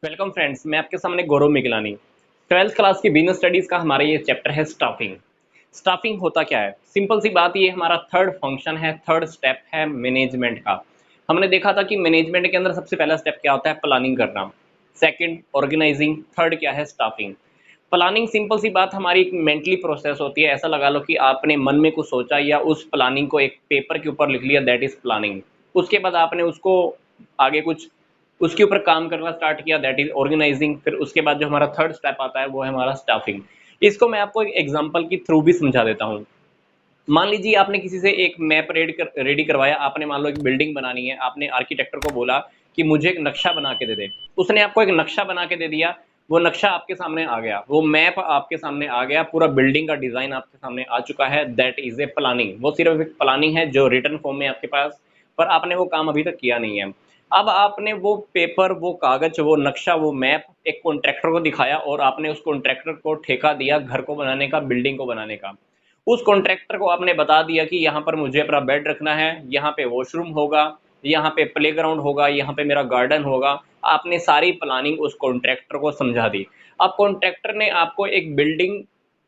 Welcome friends, मैं आपके सामने गौरव मिगलानी। ट्वेल्थ क्लास की बिजनेस स्टडीज का हमारा ये चैप्टर है स्टाफिंग। स्टाफिंग होता क्या है? सिंपल सी बात, ये हमारा थर्ड फंक्शन है, थर्ड स्टेप है मैनेजमेंट का। हमने देखा था कि मैनेजमेंट के अंदर सबसे पहला स्टेप क्या होता है? प्लानिंग करना। सेकंड ऑर्गेनाइजिंग, थर्ड क्या है? स्टाफिंग। प्लानिंग सिंपल सी बात हमारी एक मेंटली प्रोसेस होती है। ऐसा लगा लो कि आपने मन में कुछ सोचा या उस प्लानिंग को एक पेपर के ऊपर लिख लिया, दैट इज प्लानिंग। उसके बाद आपने उसको आगे कुछ उसके ऊपर काम करना स्टार्ट किया, दैट इज ऑर्गेनाइजिंग। फिर उसके बाद जो हमारा थर्ड स्टेप आता है वो है हमारा स्टाफिंग। इसको मैं आपको एक एग्जांपल के थ्रू भी समझा देता हूँ। मान लीजिए आपने किसी से एक मैप रेडी करवाया। आपने मान लो एक बिल्डिंग बनानी है, आपने आर्किटेक्टर को बोला कि मुझे एक नक्शा बना के दे दे। उसने आपको एक नक्शा बना के दे दिया। वो नक्शा आपके सामने आ गया, वो मैप आपके सामने आ गया, पूरा बिल्डिंग का डिजाइन आपके सामने आ चुका है। That is a planning. वो सिर्फ एक प्लानिंग है जो रिटर्न फॉर्म में आपके पास, पर आपने वो काम अभी तक किया नहीं है। अब आपने वो पेपर, वो कागज, वो नक्शा, वो मैप एक कॉन्ट्रैक्टर को दिखाया और आपने उस कॉन्ट्रैक्टर को ठेका दिया घर को बनाने का, बिल्डिंग को बनाने का। उस कॉन्ट्रैक्टर को आपने बता दिया कि यहाँ पर मुझे अपना बेड रखना है, यहाँ पे वॉशरूम होगा, यहाँ पे प्लेग्राउंड होगा, यहाँ पे मेरा गार्डन होगा। आपने सारी प्लानिंग उस कॉन्ट्रैक्टर को समझा दी। अब कॉन्ट्रैक्टर ने आपको एक बिल्डिंग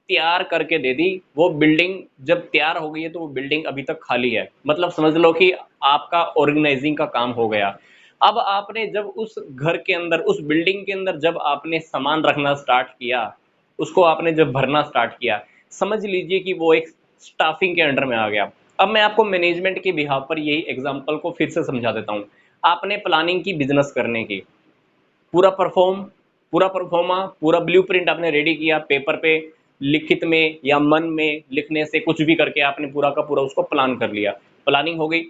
तैयार करके दे दी। वो बिल्डिंग जब तैयार हो गई है तो वो बिल्डिंग अभी तक खाली है, मतलब समझ लो कि आपका ऑर्गेनाइजिंग का काम हो गया। अब आपने जब उस घर के अंदर, उस बिल्डिंग के अंदर जब आपने सामान रखना स्टार्ट किया, उसको आपने जब भरना स्टार्ट किया, समझ लीजिए कि वो एक स्टाफिंग के अंडर में आ गया। अब मैं आपको मैनेजमेंट के बिहाफ पर यही एग्जांपल को फिर से समझा देता हूँ। आपने प्लानिंग की बिजनेस करने की, पूरा परफॉर्म पूरा परफॉर्मा, पूरा ब्लूप्रिंट आपने रेडी किया पेपर पे, लिखित में या मन में लिखने से कुछ भी करके आपने पूरा का पूरा उसको प्लान कर लिया। प्लानिंग हो गई।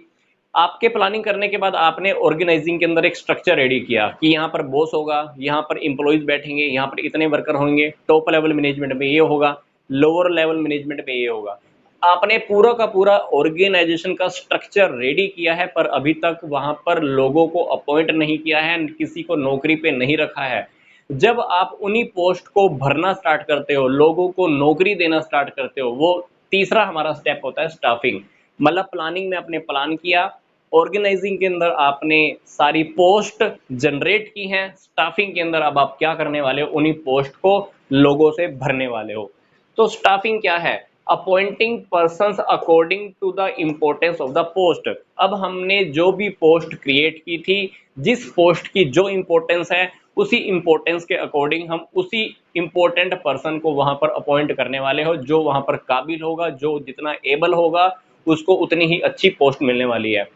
आपके प्लानिंग करने के बाद आपने ऑर्गेनाइजिंग के अंदर एक स्ट्रक्चर रेडी किया कि यहाँ पर बॉस होगा, यहाँ पर इंप्लॉइज बैठेंगे, यहाँ पर इतने वर्कर होंगे, टॉप लेवल मैनेजमेंट में ये होगा, लोअर लेवल मैनेजमेंट में ये होगा। आपने पूरा का पूरा ऑर्गेनाइजेशन का स्ट्रक्चर रेडी किया है, पर अभी तक वहां पर लोगों को अपॉइंट नहीं किया है, किसी को नौकरी पे नहीं रखा है। जब आप उन्हीं पोस्ट को भरना स्टार्ट करते हो, लोगों को नौकरी देना स्टार्ट करते हो, वो तीसरा हमारा स्टेप होता है स्टाफिंग। मतलब प्लानिंग में आपने प्लान किया, ऑर्गेनाइजिंग के अंदर आपने सारी पोस्ट जनरेट की हैं, स्टाफिंग के अंदर अब आप क्या करने वाले हो? उन्हीं पोस्ट को लोगों से भरने वाले हो। तो स्टाफिंग क्या है? Appointing persons according to the importance of the post. अब हमने जो भी पोस्ट क्रिएट की थी, जिस पोस्ट की जो इम्पोर्टेंस है, उसी इम्पोर्टेंस के अकॉर्डिंग हम उसी इम्पोर्टेंट पर्सन को वहां पर अपॉइंट करने वाले हो। जो वहां पर काबिल होगा, जो जितना एबल होगा, उसको उतनी ही अच्छी पोस्ट मिलने वाली है।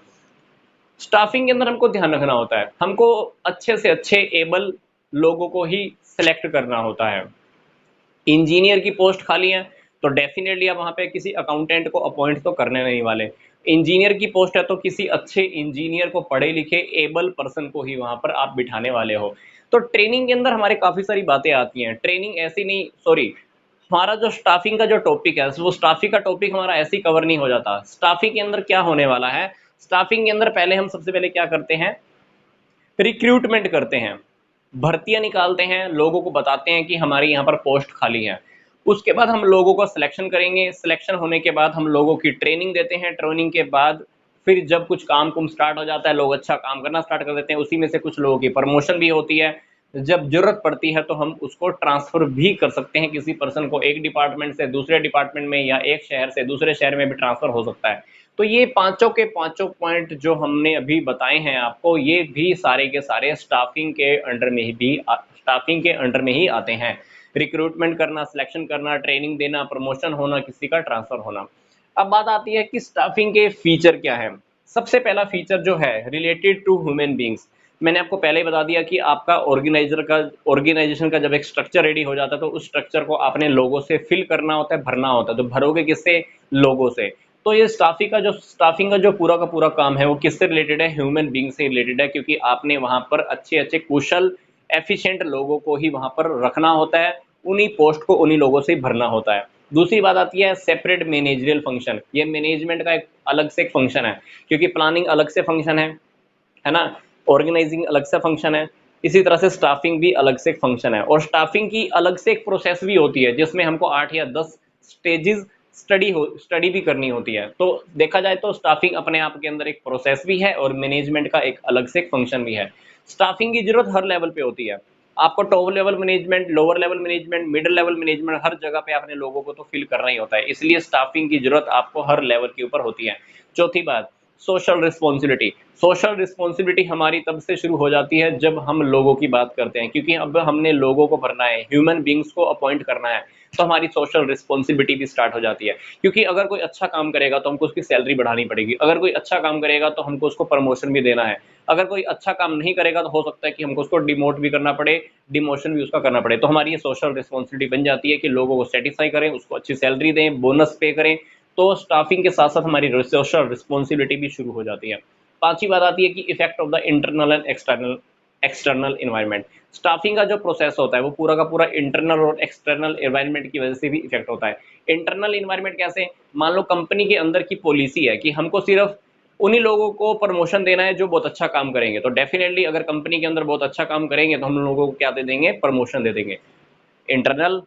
स्टाफिंग के अंदर हमको ध्यान रखना होता है, हमको अच्छे से अच्छे एबल लोगों को ही सिलेक्ट करना होता है। इंजीनियर की पोस्ट खाली है तो डेफिनेटली आप वहां पे किसी अकाउंटेंट को अपॉइंट तो करने नहीं वाले। इंजीनियर की पोस्ट है तो किसी अच्छे इंजीनियर को, पढ़े लिखे एबल पर्सन को ही वहां पर आप बिठाने वाले हो। तो ट्रेनिंग के अंदर हमारे काफी सारी बातें आती हैं। ट्रेनिंग ऐसी नहीं, सॉरी, हमारा जो स्टाफिंग का जो टॉपिक है, वो स्टाफिंग का टॉपिक हमारा ऐसे ही कवर नहीं हो जाता। स्टाफिंग के अंदर क्या होने वाला है? स्टाफिंग के अंदर पहले हम सबसे पहले क्या करते हैं? रिक्रूटमेंट करते हैं, भर्तियां निकालते हैं, लोगों को बताते हैं कि हमारे यहाँ पर पोस्ट खाली है। उसके बाद हम लोगों को सिलेक्शन करेंगे। सिलेक्शन होने के बाद हम लोगों की ट्रेनिंग देते हैं। ट्रेनिंग के बाद फिर जब कुछ काम कुम स्टार्ट हो जाता है, लोग अच्छा काम करना स्टार्ट कर देते हैं, उसी में से कुछ लोगों की प्रमोशन भी होती है। जब जरूरत पड़ती है तो हम उसको ट्रांसफर भी कर सकते हैं, किसी पर्सन को एक डिपार्टमेंट से दूसरे डिपार्टमेंट में, या एक शहर से दूसरे शहर में भी ट्रांसफर हो सकता है। तो ये पांचों के पांचों पॉइंट जो हमने अभी बताए हैं आपको, ये भी सारे के सारे स्टाफिंग के अंडर में ही आते हैं। रिक्रूटमेंट करना, सिलेक्शन करना, ट्रेनिंग देना, प्रमोशन होना, किसी का ट्रांसफर होना। अब बात आती है कि स्टाफिंग के फीचर क्या है। सबसे पहला फीचर जो है रिलेटेड टू ह्यूमन बींग्स। मैंने आपको पहले ही बता दिया कि आपका ऑर्गेनाइजेशन का जब एक स्ट्रक्चर रेडी हो जाता है तो उस स्ट्रक्चर को आपने लोगों से फिल करना होता है, भरना होता है। तो भरोगे किससे? लोगों से। तो ये स्टाफिंग का जो पूरा का पूरा काम है वो किससे रिलेटेड है? ह्यूमन बींग से रिलेटेड है, क्योंकि आपने वहां पर अच्छे अच्छे कुशल एफिशिएंट लोगों को ही वहां पर रखना होता है। उन्हीं पोस्ट को उन्हीं लोगों से ही भरना होता है। दूसरी बात आती है सेपरेट मैनेजरियल फंक्शन। ये मैनेजमेंट का एक अलग से एक फंक्शन है, क्योंकि प्लानिंग अलग से फंक्शन है ना, ऑर्गेनाइजिंग अलग से फंक्शन है, इसी तरह से स्टाफिंग भी अलग से एक फंक्शन है। और स्टाफिंग की अलग से एक प्रोसेस भी होती है, जिसमें हमको 8 या 10 स्टेजेस स्टडी भी करनी होती है। तो देखा जाए तो स्टाफिंग अपने आप के अंदर एक प्रोसेस भी है और मैनेजमेंट का एक अलग से एक फंक्शन भी है। स्टाफिंग की जरूरत हर लेवल पे होती है। आपको top level management, lower level management, middle level management, हर जगह पे आपने लोगों को तो फिल करना ही होता है, इसलिए स्टाफिंग की जरूरत आपको हर लेवल के ऊपर होती है। चौथी बात, सोशल रिस्पॉन्सिबिलिटी। सोशल रिस्पॉन्सिबिलिटी हमारी तब से शुरू हो जाती है जब हम लोगों की बात करते हैं, क्योंकि अब हमने लोगों को भरना है, ह्यूमन बींग्स को अपॉइंट करना है, तो हमारी सोशल रिस्पॉन्सिबिलिटी भी स्टार्ट हो जाती है। क्योंकि अगर कोई अच्छा काम करेगा तो हमको उसकी सैलरी बढ़ानी पड़ेगी, अगर कोई अच्छा काम करेगा तो हमको उसको प्रमोशन भी देना है, अगर कोई अच्छा काम नहीं करेगा तो हो सकता है कि हमको उसको डिमोट भी करना पड़े, डिमोशन भी उसका करना पड़े। तो हमारी ये सोशल रिस्पॉन्सिबिलिटी बन जाती है कि लोगों को सेटिस्फाई करें, उसको अच्छी सैलरी दें, बोनस पे करें। तो स्टाफिंग के साथ साथ हमारी सोशल रिस्पॉन्सिबिलिटी भी शुरू हो जाती है। पांचवी बात आती है कि effect of the internal and external external environment. Staffing का जो प्रोसेस होता है वो पूरा का पूरा इंटरनल और एक्सटर्नल इन्वायरमेंट की वजह से भी इफेक्ट होता है। इंटरनल इन्वायरमेंट कैसे? मान लो कंपनी के अंदर की पॉलिसी है कि हमको सिर्फ उन्हीं लोगों को प्रमोशन देना है जो बहुत अच्छा काम करेंगे, तो डेफिनेटली अगर कंपनी के अंदर बहुत अच्छा काम करेंगे तो हम लोगों को क्या दे देंगे? प्रमोशन दे देंगे। इंटरनल।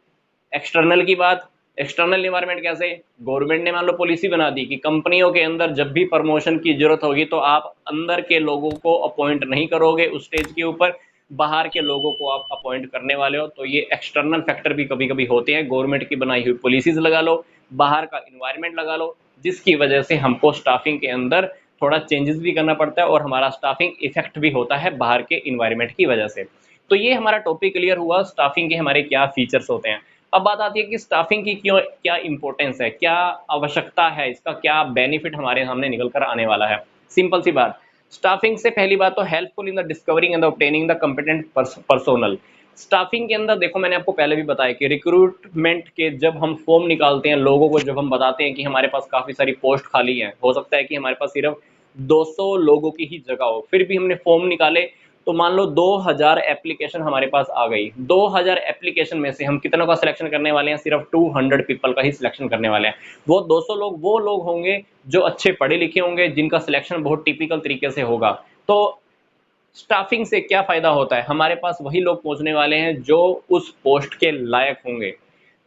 एक्सटर्नल की बात, एक्सटर्नल इन्वायरमेंट कैसे? गवर्नमेंट ने मान लो पॉलिसी बना दी कि कंपनियों के अंदर जब भी प्रमोशन की जरूरत होगी तो आप अंदर के लोगों को अपॉइंट नहीं करोगे उस स्टेज के ऊपर, बाहर के लोगों को आप अपॉइंट करने वाले हो। तो ये एक्सटर्नल फैक्टर भी कभी कभी होते हैं, गवर्नमेंट की बनाई हुई पॉलिसीज लगा लो, बाहर का इन्वायरमेंट लगा लो, जिसकी वजह से हमको स्टाफिंग के अंदर थोड़ा चेंजेस भी करना पड़ता है और हमारा स्टाफिंग इफेक्ट भी होता है बाहर के इन्वायरमेंट की वजह से। तो ये हमारा टॉपिक क्लियर हुआ, स्टाफिंग के हमारे क्या फीचर्स होते हैं। अब बात आती है कि स्टाफिंग की क्यों, क्या इंपॉर्टेंस है, क्या आवश्यकता है, इसका क्या बेनिफिट हमारे सामने निकल कर आने वाला है। सिंपल सी बात, स्टाफिंग से पहली बात तो helpful in the discovering and obtaining the competent personnel. Staffing के अंदर देखो, मैंने आपको पहले भी बताया कि रिक्रूटमेंट के जब हम फॉर्म निकालते हैं, लोगों को जब हम बताते हैं कि हमारे पास काफ़ी सारी पोस्ट खाली है, हो सकता है कि हमारे पास सिर्फ 200 लोगों की ही जगह हो, फिर भी हमने फॉर्म निकाले, तो मान लो 2000 एप्लीकेशन हमारे पास आ गई। 2000 एप्लीकेशन में से हम कितनों का सिलेक्शन करने वाले हैं? सिर्फ 200 पीपल का ही सिलेक्शन करने वाले हैं। वो 200 लोग वो लोग होंगे जो अच्छे पढ़े लिखे होंगे, जिनका सिलेक्शन बहुत टिपिकल तरीके से होगा। तो स्टाफिंग से क्या फायदा होता है? हमारे पास वही लोग पहुंचने वाले हैं जो उस पोस्ट के लायक होंगे।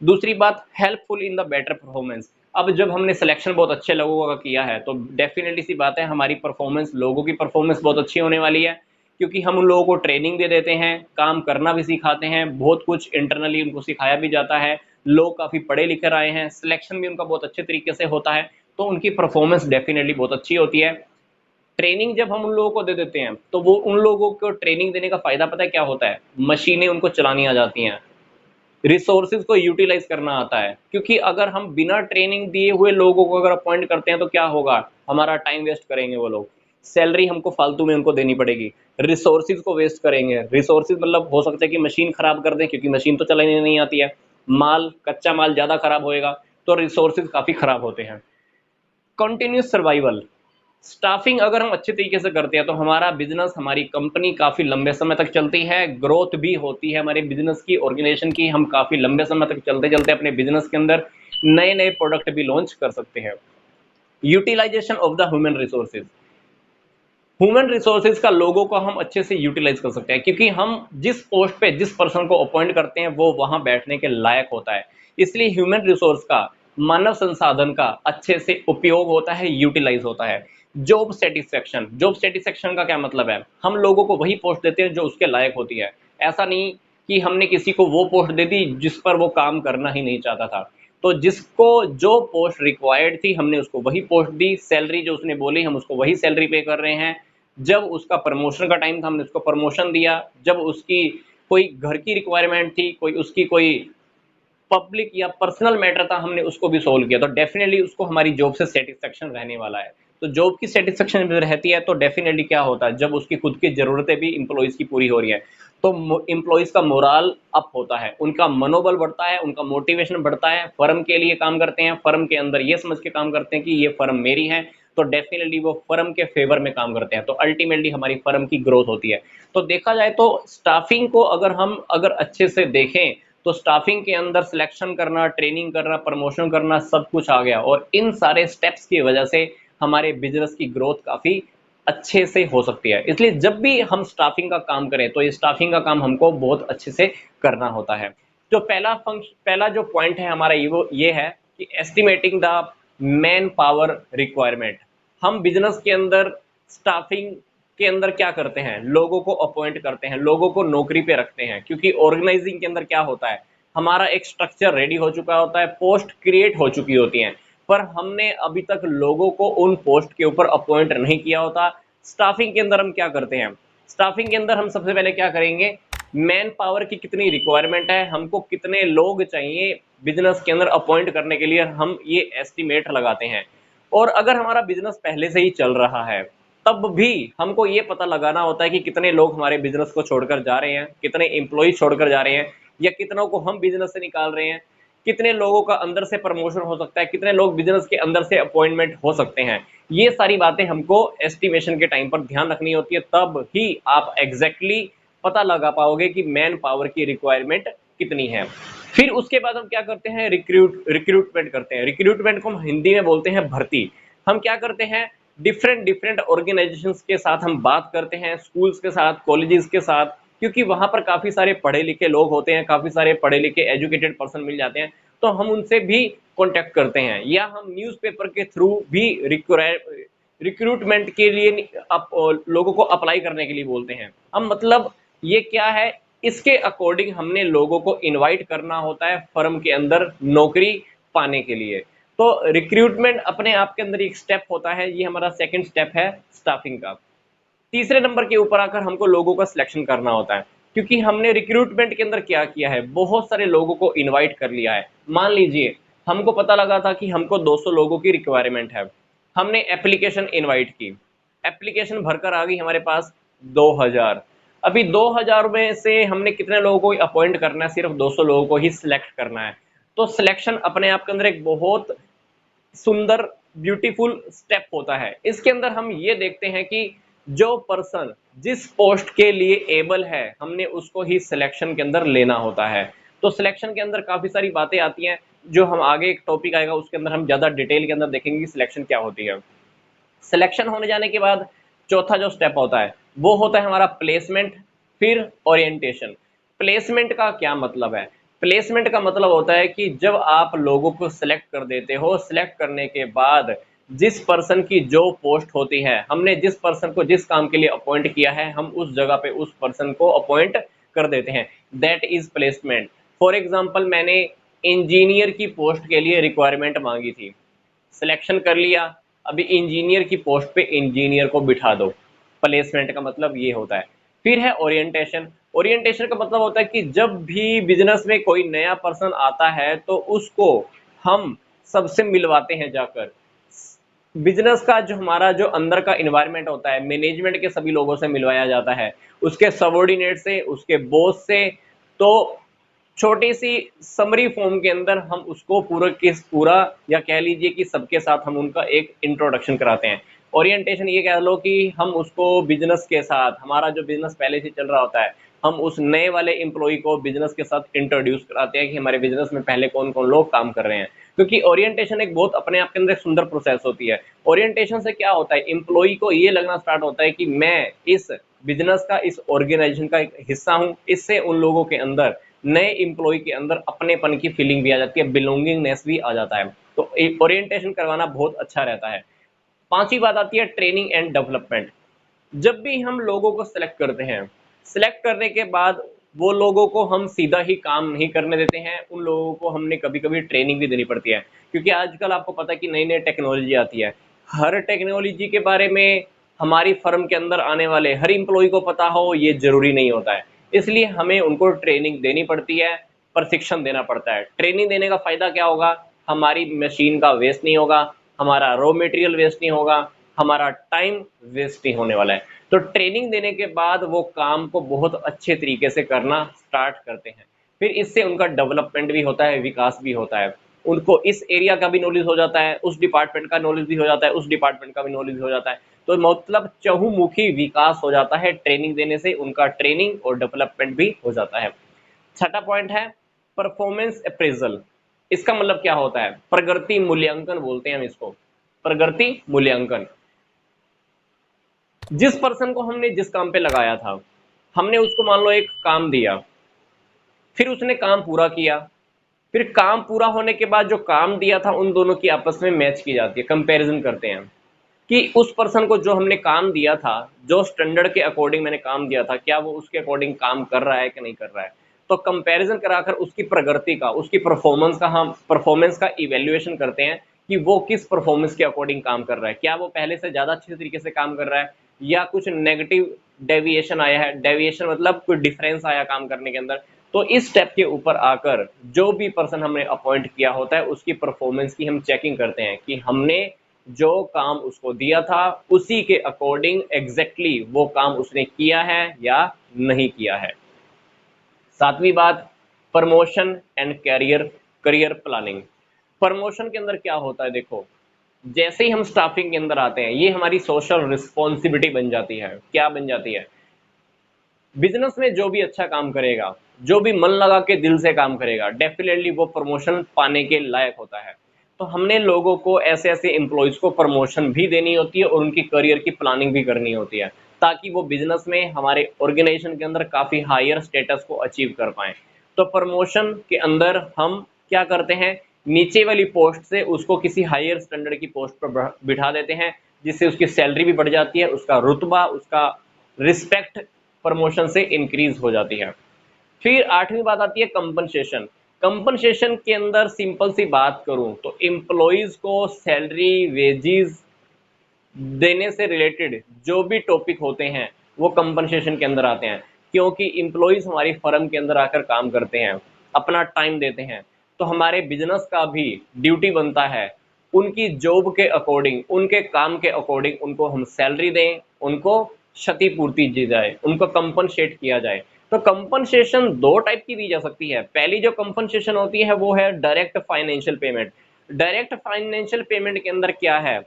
दूसरी बात, helpful in the better performance. अब जब हमने सिलेक्शन बहुत अच्छे लोगों का किया है तो डेफिनेटली सी बात है, हमारी परफॉर्मेंस, लोगों की परफॉर्मेंस बहुत अच्छी होने वाली है, क्योंकि हम उन लोगों को ट्रेनिंग दे देते हैं, काम करना भी सिखाते हैं, बहुत कुछ इंटरनली उनको सिखाया भी जाता है, लोग काफ़ी पढ़े लिखे आए हैं, सिलेक्शन भी उनका बहुत अच्छे तरीके से होता है, तो उनकी परफॉर्मेंस डेफिनेटली बहुत अच्छी होती है। ट्रेनिंग जब हम उन लोगों को दे देते हैं तो वो उन लोगों को ट्रेनिंग देने का फ़ायदा पता है क्या होता है? मशीनें उनको चलानी आ जाती हैं, रिसोर्सेज को यूटिलाइज करना आता है। क्योंकि अगर हम बिना ट्रेनिंग दिए हुए लोगों को अगर अपॉइंट करते हैं तो क्या होगा? हमारा टाइम वेस्ट करेंगे वो लोग, सैलरी हमको फालतू में उनको देनी पड़ेगी, रिसोर्सेज को वेस्ट करेंगे। रिसोर्सेज मतलब हो सकता है कि मशीन खराब कर दें, क्योंकि मशीन तो चलानी नहीं आती है, माल, कच्चा माल ज़्यादा खराब होएगा, तो रिसोर्सेज काफ़ी खराब होते हैं। Continuous survival. स्टाफिंग अगर हम अच्छे तरीके से करते हैं तो हमारा बिजनेस, हमारी कंपनी काफ़ी लंबे समय तक चलती है, ग्रोथ भी होती है हमारे बिजनेस की, ऑर्गेनाइजेशन की। हम काफ़ी लंबे समय तक चलते चलते अपने बिजनेस के अंदर नए नए प्रोडक्ट भी लॉन्च कर सकते हैं। Utilization of the human resources. Human resources का लोगों को हम अच्छे से यूटिलाइज कर सकते हैं, क्योंकि हम जिस पोस्ट पे जिस पर्सन को अपॉइंट करते हैं वो वहां बैठने के लायक होता है। इसलिए ह्यूमन रिसोर्स का, मानव संसाधन का अच्छे से उपयोग होता है, यूटिलाइज होता है। Job satisfaction. जॉब सेटिस्फेक्शन का क्या मतलब है? हम लोगों को वही पोस्ट देते हैं जो उसके लायक होती है। ऐसा नहीं कि हमने किसी को वो पोस्ट दे दी जिस पर वो काम करना ही नहीं चाहता था। तो जिसको जो पोस्ट रिक्वायर्ड थी हमने उसको वही पोस्ट दी, सैलरी जो उसने बोली हम उसको वही सैलरी पे कर रहे हैं। जब उसका प्रमोशन का टाइम था हमने उसको प्रमोशन दिया, जब उसकी कोई घर की रिक्वायरमेंट थी, कोई उसकी कोई पब्लिक या पर्सनल मैटर था, हमने उसको भी सोल्व किया, तो डेफिनेटली उसको हमारी जॉब से सेटिस्फेक्शन रहने वाला है। तो जॉब की सेटिस्फेक्शन रहती है तो डेफिनेटली क्या होता है, जब उसकी खुद की ज़रूरतें भी एम्प्लॉइज़ की पूरी हो रही है तो एम्प्लॉइज़ का मोराल अप होता है, उनका मनोबल बढ़ता है, उनका मोटिवेशन बढ़ता है, फर्म के लिए काम करते हैं, फर्म के अंदर ये समझ के काम करते हैं कि ये फर्म मेरी है, तो डेफिनेटली वो फर्म के फेवर में काम करते हैं, तो अल्टीमेटली हमारी फर्म की ग्रोथ होती है। तो देखा जाए तो स्टाफिंग को अगर अच्छे से देखें तो स्टाफिंग के अंदर सिलेक्शन करना, ट्रेनिंग करना, प्रमोशन करना, सब कुछ आ गया, और इन सारे स्टेप्स की वजह से हमारे बिजनेस की ग्रोथ काफ़ी अच्छे से हो सकती है। इसलिए जब भी हम स्टाफिंग का काम करें तो ये स्टाफिंग का काम हमको बहुत अच्छे से करना होता है। तो पहला जो पॉइंट है हमारा ये है कि estimating the man power requirement. हम बिजनेस के अंदर स्टाफिंग के अंदर क्या करते हैं, लोगों को अपॉइंट करते हैं, लोगों को नौकरी पे रखते हैं, क्योंकि ऑर्गेनाइजिंग के अंदर क्या होता है, हमारा एक स्ट्रक्चर रेडी हो चुका होता है, पोस्ट क्रिएट हो चुकी होती हैं, पर हमने अभी तक लोगों को उन पोस्ट के ऊपर अपॉइंट नहीं किया होता। स्टाफिंग के अंदर हम क्या करते हैं, स्टाफिंग के अंदर हम सबसे पहले क्या करेंगे, मैन पावर की कितनी रिक्वायरमेंट है, हमको कितने लोग चाहिए बिजनेस के अंदर अपॉइंट करने के लिए, हम ये एस्टिमेट लगाते हैं। और अगर हमारा बिजनेस पहले से ही चल रहा है तब भी हमको ये पता लगाना होता है कि कितने लोग हमारे बिजनेस को छोड़कर जा रहे हैं, कितने एम्प्लॉय छोड़कर जा रहे हैं, या कितनों को हम बिजनेस से निकाल रहे हैं, कितने लोगों का अंदर से प्रमोशन हो सकता है, कितने लोग बिजनेस के अंदर से अपॉइंटमेंट हो सकते हैं। ये सारी बातें हमको एस्टिमेशन के टाइम पर ध्यान रखनी होती है, तब ही आप एग्जैक्टली पता लगा पाओगे कि मैन पावर की रिक्वायरमेंट कितनी है। फिर उसके बाद हम क्या करते हैं, रिक्रूटमेंट करते हैं। रिक्रूटमेंट को हम हिंदी में बोलते हैं भर्ती। हम क्या करते हैं, डिफरेंट डिफरेंट ऑर्गेनाइजेशंस के साथ हम बात करते हैं, स्कूल्स के साथ, कॉलेजेस के साथ, क्योंकि वहां पर काफी सारे पढ़े लिखे लोग होते हैं, काफी सारे पढ़े लिखे एजुकेटेड पर्सन मिल जाते हैं, तो हम उनसे भी कॉन्टेक्ट करते हैं, या हम न्यूज़पेपर के थ्रू भी रिक्रूटमेंट के लिए लोगों को अप्लाई करने के लिए बोलते हैं। हम मतलब ये क्या है, इसके अकॉर्डिंग हमने लोगों को इनवाइट करना होता है फर्म के अंदर नौकरी पाने के लिए। तो रिक्रूटमेंट अपने आप के अंदर एक स्टेप होता है, ये हमारा सेकंड स्टेप है स्टाफिंग का। तीसरे नंबर के ऊपर आकर हमको लोगों का सिलेक्शन करना होता है, क्योंकि हमने रिक्रूटमेंट के अंदर क्या किया है, बहुत सारे लोगों को इनवाइट कर लिया है। मान लीजिए हमको पता लगा था कि हमको 200 लोगों की रिक्वायरमेंट है, हमने एप्लीकेशन इनवाइट की, एप्लीकेशन भरकर आ गई हमारे पास 2000। अभी 2000 में से हमने कितने लोगों को अपॉइंट करना है, सिर्फ 200 लोगों को ही सिलेक्ट करना है। तो सिलेक्शन अपने आप के अंदर एक बहुत सुंदर ब्यूटीफुल स्टेप होता है। इसके अंदर हम ये देखते हैं कि जो पर्सन जिस पोस्ट के लिए एबल है, हमने उसको ही सिलेक्शन के अंदर लेना होता है। तो सिलेक्शन के अंदर काफी सारी बातें आती हैं, जो हम आगे एक टॉपिक आएगा उसके अंदर हम ज्यादा डिटेल के अंदर देखेंगे कि सिलेक्शन क्या होती है। सिलेक्शन होने जाने के बाद चौथा जो स्टेप होता है वो होता है हमारा प्लेसमेंट, फिर ओरिएंटेशन। प्लेसमेंट का क्या मतलब है, प्लेसमेंट का मतलब होता है कि जब आप लोगों को सिलेक्ट कर देते हो, सिलेक्ट करने के बाद जिस पर्सन की जो पोस्ट होती है, हमने जिस पर्सन को जिस काम के लिए अपॉइंट किया है, हम उस जगह पे उस पर्सन को अपॉइंट कर देते हैं, that is placement. For example, मैंने इंजीनियर की पोस्ट के लिए रिक्वायरमेंट मांगी थी, सिलेक्शन कर लिया, अभी इंजीनियर की पोस्ट पे इंजीनियर को बिठा दो। प्लेसमेंट का मतलब ये होता है। फिर है ओरिएंटेशन। ओरिएंटेशन का मतलब होता है कि जब भी बिजनेस में कोई नया पर्सन आता है तो उसको हम सबसे मिलवाते हैं जाकर। बिजनेस का जो हमारा जो अंदर का इन्वायरमेंट होता है, मैनेजमेंट के सभी लोगों से मिलवाया जाता है, उसके सबॉर्डिनेट से, उसके बॉस से। तो छोटी सी समरी फॉर्म के अंदर हम उसको पूरा किस पूरा, या कह लीजिए कि सबके साथ हम उनका एक इंट्रोडक्शन कराते हैं। ओरिएंटेशन ये कह लो कि हम उसको बिजनेस के साथ, हमारा जो बिजनेस पहले से चल रहा होता है, हम उस नए वाले एम्प्लॉय को बिजनेस के साथ इंट्रोड्यूस कराते हैं कि हमारे बिजनेस में पहले कौन कौन लोग काम कर रहे हैं। क्योंकि ओरिएंटेशन एक बहुत अपने आप के अंदर एक सुंदर प्रोसेस होती है। ओरिएंटेशन से क्या होता है, एम्प्लॉय को ये लगना स्टार्ट होता है कि मैं इस बिजनेस का, इस ऑर्गेनाइजेशन का एक हिस्सा हूं। इससे उन लोगों के अंदर, नए एम्प्लॉय के अंदर अपनेपन की फीलिंग भी आ जाती है, बिलोंगिंगनेस भी आ जाता है। तो ओरिएंटेशन करवाना बहुत अच्छा रहता है। पांचवी बात आती है ट्रेनिंग एंड डेवलपमेंट। जब भी हम लोगों को सिलेक्ट करते हैं, सिलेक्ट करने के बाद वो लोगों को हम सीधा ही काम नहीं करने देते हैं, उन लोगों को हमने कभी कभी ट्रेनिंग भी देनी पड़ती है। क्योंकि आजकल आपको पता है कि नई नई टेक्नोलॉजी आती है, हर टेक्नोलॉजी के बारे में हमारी फर्म के अंदर आने वाले हर इम्प्लॉय को पता हो ये जरूरी नहीं होता है। इसलिए हमें उनको ट्रेनिंग देनी पड़ती है, प्रशिक्षण देना पड़ता है। ट्रेनिंग देने का फायदा क्या होगा, हमारी मशीन का वेस्ट नहीं होगा, हमारा रॉ मटेरियल वेस्ट नहीं होगा, हमारा टाइम वेस्ट नहीं होने वाला है। तो ट्रेनिंग देने के बाद वो काम को बहुत अच्छे तरीके से करना स्टार्ट करते हैं। फिर इससे उनका डेवलपमेंट भी होता है, विकास भी होता है। उनको इस एरिया का भी नॉलेज हो जाता है, उस डिपार्टमेंट का नॉलेज भी हो जाता है, उस डिपार्टमेंट का भी नॉलेज हो जाता है। तो मतलब चहुमुखी विकास हो जाता है ट्रेनिंग देने से, उनका ट्रेनिंग और डेवलपमेंट भी हो जाता है। छठा पॉइंट है परफॉर्मेंस अप्रेजल। इसका मतलब क्या होता है, प्रगति मूल्यांकन बोलते हैं हम इसको, प्रगति मूल्यांकन। जिस पर्सन को हमने जिस काम पे लगाया था, हमने उसको मान लो एक काम दिया, फिर उसने काम पूरा किया, फिर काम पूरा होने के बाद जो काम दिया था उन दोनों की आपस में मैच की जाती है, कंपैरिजन करते हैं। कि उस पर्सन को जो हमने काम दिया था, जो स्टैंडर्ड के अकॉर्डिंग मैंने काम दिया था, क्या वो उसके अकॉर्डिंग काम कर रहा है कि नहीं कर रहा है। तो कंपैरिजन कराकर उसकी प्रगति का, उसकी परफॉर्मेंस का हम परफॉर्मेंस का इवैल्यूएशन करते हैं कि वो किस परफॉर्मेंस के अकॉर्डिंग काम कर रहा है, क्या वो पहले से ज़्यादा अच्छे तरीके से काम कर रहा है या कुछ नेगेटिव डेविएशन आया है। डेविएशन मतलब कोई डिफरेंस आया काम करने के अंदर। तो इस स्टेप के ऊपर आकर जो भी पर्सन हमने अपॉइंट किया होता है उसकी परफॉर्मेंस की हम चेकिंग करते हैं कि हमने जो काम उसको दिया था उसी के अकॉर्डिंग एग्जैक्टली वो काम उसने किया है या नहीं किया है। सातवीं बात, promotion and career career planning. Promotion के अंदर क्या होता है, देखो जैसे ही हम स्टाफिंग के अंदर आते हैं ये हमारी सोशल रिस्पॉन्सिबिलिटी बन जाती है। क्या बन जाती है, बिजनेस में जो भी अच्छा काम करेगा, जो भी मन लगा के दिल से काम करेगा, डेफिनेटली वो प्रमोशन पाने के लायक होता है। तो हमने लोगों को, ऐसे ऐसे एम्प्लॉयज को प्रमोशन भी देनी होती है और उनकी करियर की प्लानिंग भी करनी होती है ताकि वो बिजनेस में हमारे ऑर्गेनाइजेशन के अंदर काफ़ी हायर स्टेटस को अचीव कर पाएं। तो प्रमोशन के अंदर हम क्या करते हैं, नीचे वाली पोस्ट से उसको किसी हायर स्टैंडर्ड की पोस्ट पर बिठा देते हैं, जिससे उसकी सैलरी भी बढ़ जाती है, उसका रुतबा, उसका रिस्पेक्ट प्रमोशन से इंक्रीज हो जाती है। फिर आठवीं बात आती है कंपनसेशन। कंपनसेशन के अंदर सिंपल सी बात करूं तो एम्प्लॉयज को सैलरी, वेजेस देने से रिलेटेड जो भी टॉपिक होते हैं वो कंपनसेशन के अंदर आते हैं, क्योंकि एम्प्लॉयज हमारी फर्म के अंदर आकर काम करते हैं, अपना टाइम देते हैं। तो हमारे बिजनेस का भी ड्यूटी बनता है उनकी जॉब के अकॉर्डिंग, उनके काम के अकॉर्डिंग उनको हम सैलरी दें, उनको क्षतिपूर्ति दी जाए, उनको कंपनसेट किया जाए। तो कंपनसेशन दो टाइप की दी जा सकती है। पहली जो कंपनसेशन होती है वो है direct financial payment. Direct financial payment के अंदर क्या है,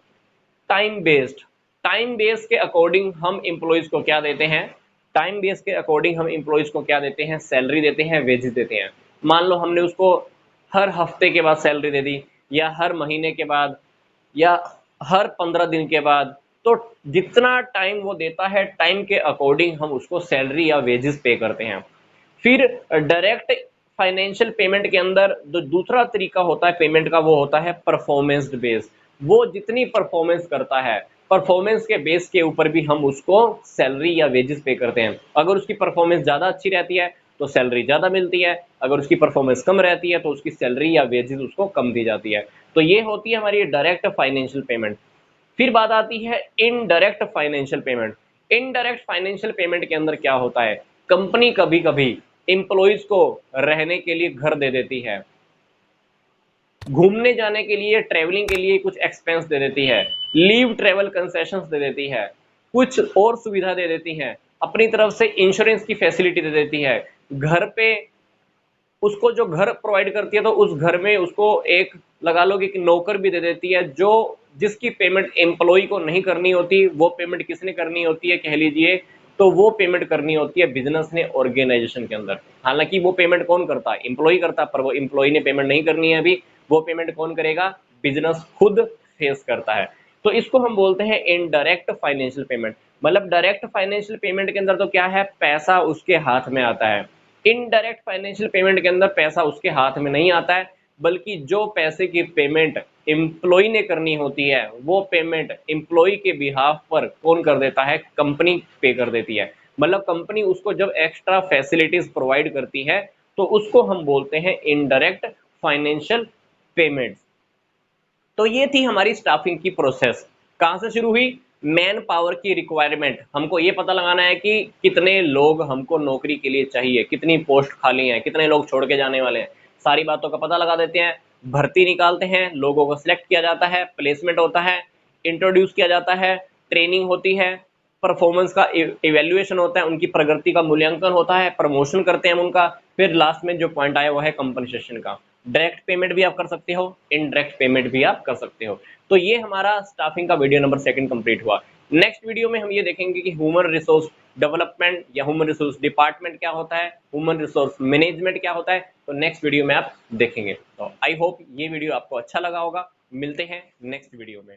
टाइम बेस्ड। टाइम बेस के अकॉर्डिंग हम एम्प्लॉयज को क्या देते हैं, टाइम बेस के अकॉर्डिंग हम एम्प्लॉयज को क्या देते हैं, सैलरी देते हैं, वेजेस देते हैं। मान लो हमने उसको हर हफ्ते के बाद सैलरी दे दी, या हर महीने के बाद, या हर 15 दिन के बाद। तो जितना टाइम वो देता है टाइम के अकॉर्डिंग हम उसको सैलरी या वेजेस पे करते हैं। फिर डायरेक्ट फाइनेंशियल पेमेंट के अंदर जो दूसरा तरीका होता है पेमेंट का वो होता है परफॉर्मेंस बेस। वो जितनी परफॉर्मेंस करता है, परफॉर्मेंस के बेस के ऊपर भी हम उसको सैलरी या वेजेस पे करते हैं। अगर उसकी परफॉर्मेंस ज़्यादा अच्छी रहती है तो सैलरी ज़्यादा मिलती है, अगर उसकी परफॉर्मेंस कम रहती है तो उसकी सैलरी या वेजेस उसको कम दी जाती है। तो ये होती है हमारी डायरेक्ट फाइनेंशियल पेमेंट। फिर बात आती है indirect financial payment. Indirect financial payment के अंदर क्या होता है, कंपनी कभी कभी एम्प्लॉयज को रहने के लिए घर दे देती है, घूमने जाने के लिए, ट्रेवलिंग के लिए कुछ एक्सपेंस दे देती है, लीव ट्रेवल कंसेशंस दे देती है, कुछ और सुविधा दे देती है, अपनी तरफ से इंश्योरेंस की फैसिलिटी दे देती है। घर पे उसको जो घर प्रोवाइड करती है तो उस घर में उसको एक लगा लो कि नौकर भी दे देती है, जो जिसकी पेमेंट एम्प्लॉय को नहीं करनी होती, वो पेमेंट किसने करनी होती है कह लीजिए, तो वो पेमेंट करनी होती है बिजनेस ने ऑर्गेनाइजेशन के अंदर। हालांकि वो पेमेंट कौन करता है, एम्प्लॉय करता है, पर वो एम्प्लॉय ने पेमेंट नहीं करनी है अभी, वो पेमेंट कौन करेगा, बिजनेस खुद फेस करता है। तो इसको हम बोलते हैं इनडायरेक्ट फाइनेंशियल पेमेंट। मतलब डायरेक्ट फाइनेंशियल पेमेंट के अंदर तो क्या है, पैसा उसके हाथ में आता है। इनडायरेक्ट फाइनेंशियल पेमेंट के अंदर पैसा उसके हाथ में नहीं आता है, बल्कि जो पैसे की पेमेंट एम्प्लॉय ने करनी होती है वो पेमेंट एम्प्लॉय के बिहाफ पर कौन कर देता है, कंपनी पे कर देती है। मतलब कंपनी उसको जब एक्स्ट्रा फैसिलिटीज प्रोवाइड करती है तो उसको हम बोलते हैं इनडायरेक्ट फाइनेंशियल पेमेंट्स। तो ये थी हमारी स्टाफिंग की प्रोसेस। कहां से शुरू हुई, मैन पावर की रिक्वायरमेंट, हमको ये पता लगाना है कि कितने लोग हमको नौकरी के लिए चाहिए, कितनी पोस्ट खाली हैं, कितने लोग छोड़ के जाने वाले हैं, सारी बातों का पता लगा देते हैं। भर्ती निकालते हैं, लोगों को सिलेक्ट किया जाता है, प्लेसमेंट होता है, इंट्रोड्यूस किया जाता है, ट्रेनिंग होती है, परफॉर्मेंस का इवेल्युएशन होता है, उनकी प्रगति का मूल्यांकन होता है, प्रमोशन करते हैं हम उनका। फिर लास्ट में जो पॉइंट आया वो है कंपनसेशन का। डायरेक्ट पेमेंट भी आप कर सकते हो, इनडायरेक्ट पेमेंट भी आप कर सकते हो। तो ये हमारा स्टाफिंग का वीडियो नंबर 2 कंप्लीट हुआ। नेक्स्ट वीडियो में हम ये देखेंगे कि ह्यूमन रिसोर्स डेवलपमेंट या ह्यूमन रिसोर्स डिपार्टमेंट क्या होता है, ह्यूमन रिसोर्स मैनेजमेंट क्या होता है। तो नेक्स्ट वीडियो में आप देखेंगे। तो आई होप ये वीडियो आपको अच्छा लगा होगा। मिलते हैं नेक्स्ट वीडियो में।